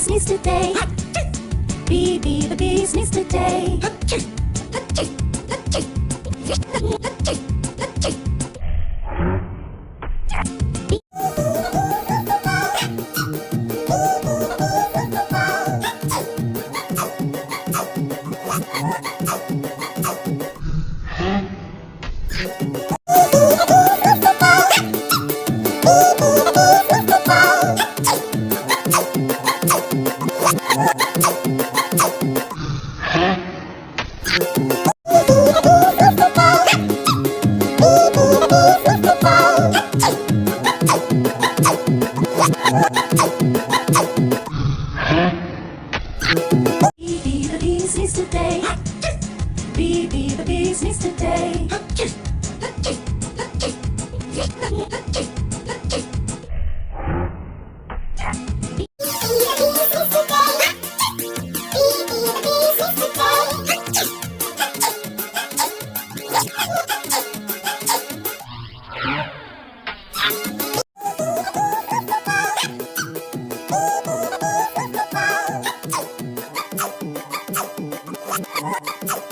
bee's knees today. Bee, bee, the bee's knees today. Bee, bee, the bee's knees today. Bee, bee, the bee's knees today. Wow.